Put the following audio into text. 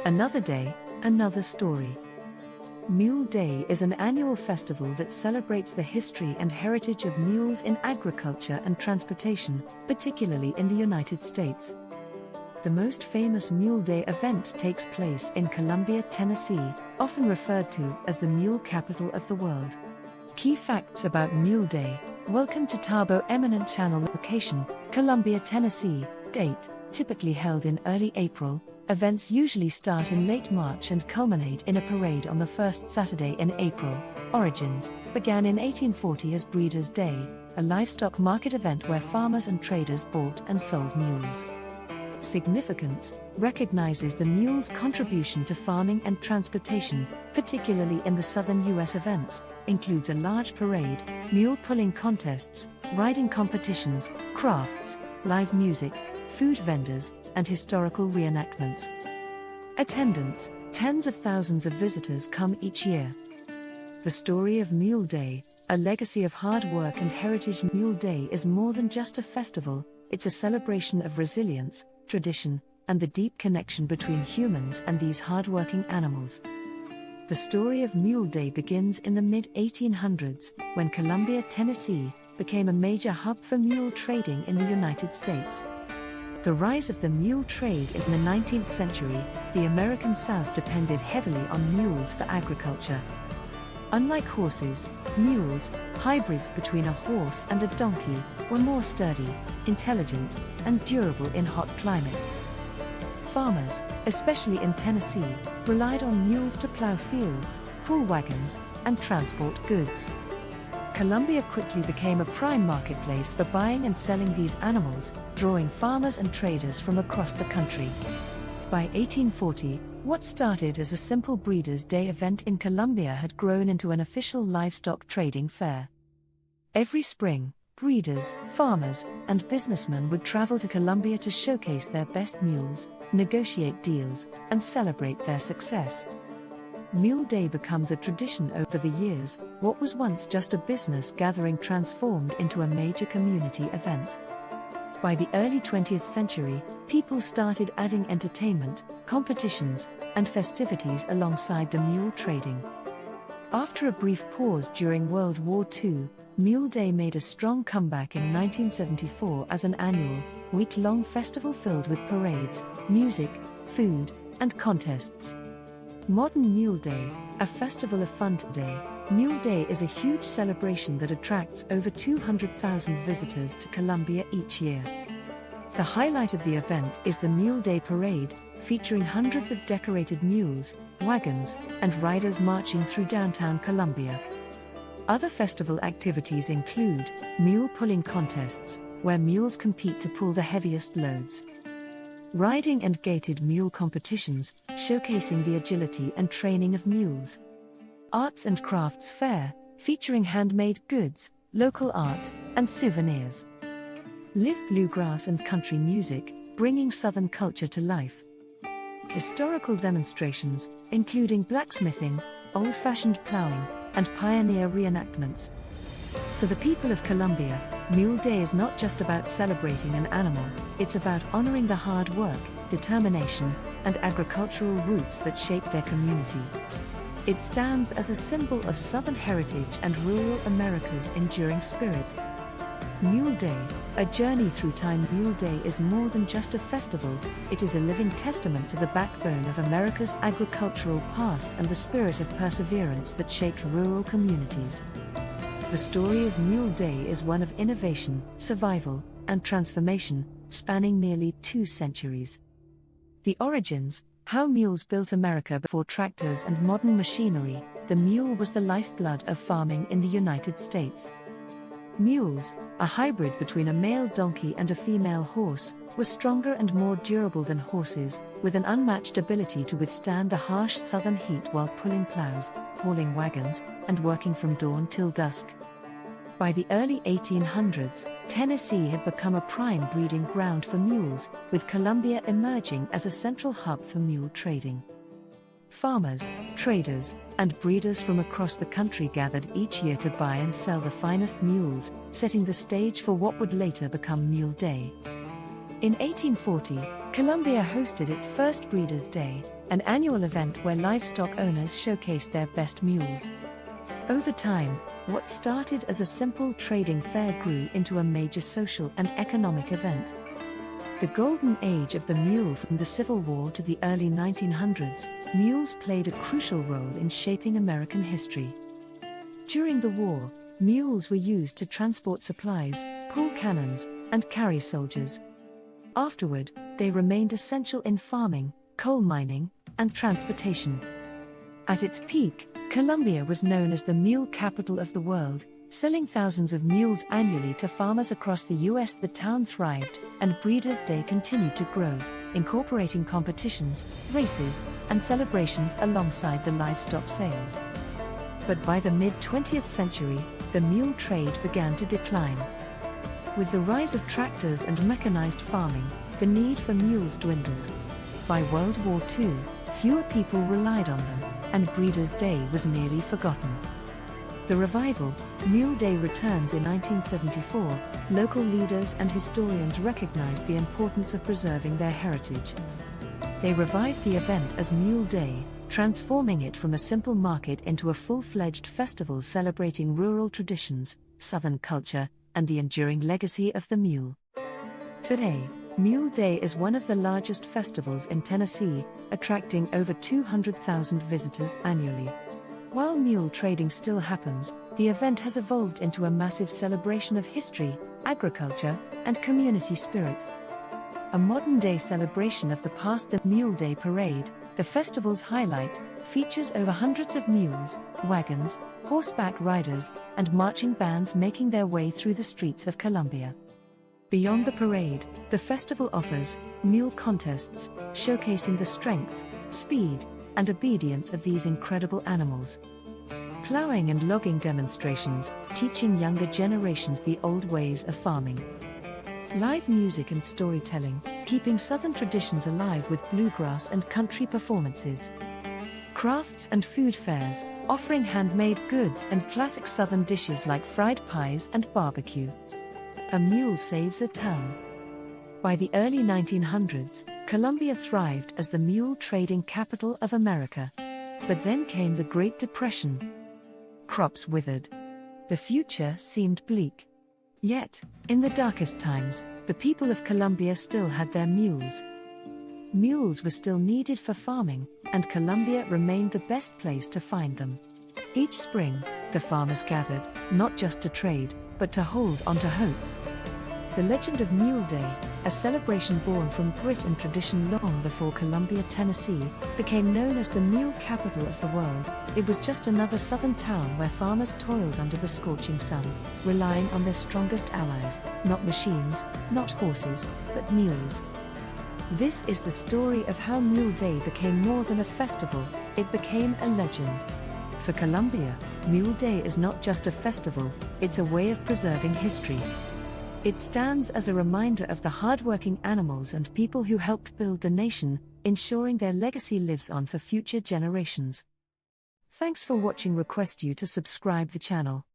Another day, another story. Mule Day is an annual festival that celebrates the history and heritage of mules in agriculture and transportation, particularly in the United States. The most famous Mule Day event takes place in Columbia, Tennessee, often referred to as the Mule Capital of the world. Key facts about Mule Day. Welcome to Tabo Eminent Channel. Location: Columbia, Tennessee. Date: typically held in early April. Events usually start in late March and culminate in a parade on the first Saturday in April. Origins: began in 1840 as Breeders' Day, a livestock market event where farmers and traders bought and sold mules. Significance: recognizes the mule's contribution to farming and transportation, particularly in the southern U.S. Events includes a large parade, mule pulling contests, riding competitions, crafts, live music, food vendors, and historical reenactments. Attendance: tens of thousands of visitors come each year. The story of Mule Day, a legacy of hard work and heritage. Mule Day is more than just a festival, it's a celebration of resilience, tradition, and the deep connection between humans and these hardworking animals. The story of Mule Day begins in the mid-1800s, when Columbia, Tennessee, became a major hub for mule trading in the United States. The rise of the mule trade in the 19th century, the American South depended heavily on mules for agriculture. Unlike horses, mules, hybrids between a horse and a donkey, were more sturdy, intelligent, and durable in hot climates. Farmers, especially in Tennessee, relied on mules to plow fields, pull wagons, and transport goods. Columbia quickly became a prime marketplace for buying and selling these animals, drawing farmers and traders from across the country. By 1840, what started as a simple Breeders' Day event in Columbia had grown into an official livestock trading fair. Every spring, breeders, farmers, and businessmen would travel to Columbia to showcase their best mules, negotiate deals, and celebrate their success. Mule Day becomes a tradition over the years. What was once just a business gathering transformed into a major community event. By the early 20th century, people started adding entertainment, competitions, and festivities alongside the mule trading. After a brief pause during World War II, Mule Day made a strong comeback in 1974 as an annual, week-long festival filled with parades, music, food, and contests. Modern Mule Day, a festival of fun today. Mule Day is a huge celebration that attracts over 200,000 visitors to Columbia each year. The highlight of the event is the Mule Day Parade, featuring hundreds of decorated mules, wagons, and riders marching through downtown Columbia. Other festival activities include mule pulling contests, where mules compete to pull the heaviest loads. Riding and gaited mule competitions, showcasing the agility and training of mules. Arts and crafts fair, featuring handmade goods, local art, and souvenirs. Live bluegrass and country music, bringing Southern culture to life. Historical demonstrations, including blacksmithing, old-fashioned plowing, and pioneer reenactments. For the people of Columbia, Mule Day is not just about celebrating an animal, it's about honoring the hard work, determination, and agricultural roots that shape their community. It stands as a symbol of Southern heritage and rural America's enduring spirit. Mule Day, a journey through time. Mule Day is more than just a festival, it is a living testament to the backbone of America's agricultural past and the spirit of perseverance that shaped rural communities. The story of Mule Day is one of innovation, survival, and transformation, spanning nearly 2 centuries. The origins: how mules built America before tractors and modern machinery. The mule was the lifeblood of farming in the United States. Mules, a hybrid between a male donkey and a female horse, were stronger and more durable than horses, with an unmatched ability to withstand the harsh southern heat while pulling plows, hauling wagons, and working from dawn till dusk. By the early 1800s, Tennessee had become a prime breeding ground for mules, with Columbia emerging as a central hub for mule trading. Farmers, traders, and breeders from across the country gathered each year to buy and sell the finest mules, setting the stage for what would later become Mule Day. In 1840, Colombia hosted its first Breeders' Day, an annual event where livestock owners showcased their best mules. Over time, what started as a simple trading fair grew into a major social and economic event. The golden age of the mule. From the Civil War to the early 1900s, mules played a crucial role in shaping American history. During the war, mules were used to transport supplies, pull cannons, and carry soldiers. Afterward, they remained essential in farming, coal mining, and transportation. At its peak, Colombia was known as the Mule Capital of the world, selling thousands of mules annually to farmers across the U.S. The town thrived, and Breeders' Day continued to grow, incorporating competitions, races, and celebrations alongside the livestock sales. But by the mid-20th century, the mule trade began to decline. With the rise of tractors and mechanized farming, the need for mules dwindled. By World War II, fewer people relied on them, and Breeders' Day was nearly forgotten. The revival, Mule Day, returns in 1974. Local leaders and historians recognized the importance of preserving their heritage. They revived the event as Mule Day, transforming it from a simple market into a full-fledged festival celebrating rural traditions, Southern culture, and the enduring legacy of the mule. Today, Mule Day is one of the largest festivals in Tennessee, attracting over 200,000 visitors annually. While mule trading still happens, the event has evolved into a massive celebration of history, agriculture, and community spirit. A modern-day celebration of the past, the Mule Day Parade, the festival's highlight, features over hundreds of mules, wagons, horseback riders, and marching bands making their way through the streets of Colombia. Beyond the parade, the festival offers mule contests, showcasing the strength, speed, and obedience of these incredible animals. Plowing and logging demonstrations, teaching younger generations the old ways of farming. Live music and storytelling, keeping Southern traditions alive with bluegrass and country performances. Crafts and food fairs, offering handmade goods and classic Southern dishes like fried pies and barbecue. A mule saves a town. By the early 1900s, Colombia thrived as the mule trading capital of America. But then came the Great Depression. Crops withered. The future seemed bleak. Yet, in the darkest times, the people of Colombia still had their mules. Mules were still needed for farming, and Colombia remained the best place to find them. Each spring, the farmers gathered, not just to trade, but to hold on to hope. The legend of Mule Day, a celebration born from grit and tradition long before Columbia, Tennessee, became known as the Mule Capital of the world. It was just another southern town where farmers toiled under the scorching sun, relying on their strongest allies, not machines, not horses, but mules. This is the story of how Mule Day became more than a festival, it became a legend. For Colombia, Mule Day is not just a festival, it's a way of preserving history. It stands as a reminder of the hardworking animals and people who helped build the nation, ensuring their legacy lives on for future generations. Thanks for watching. Request you to subscribe the channel.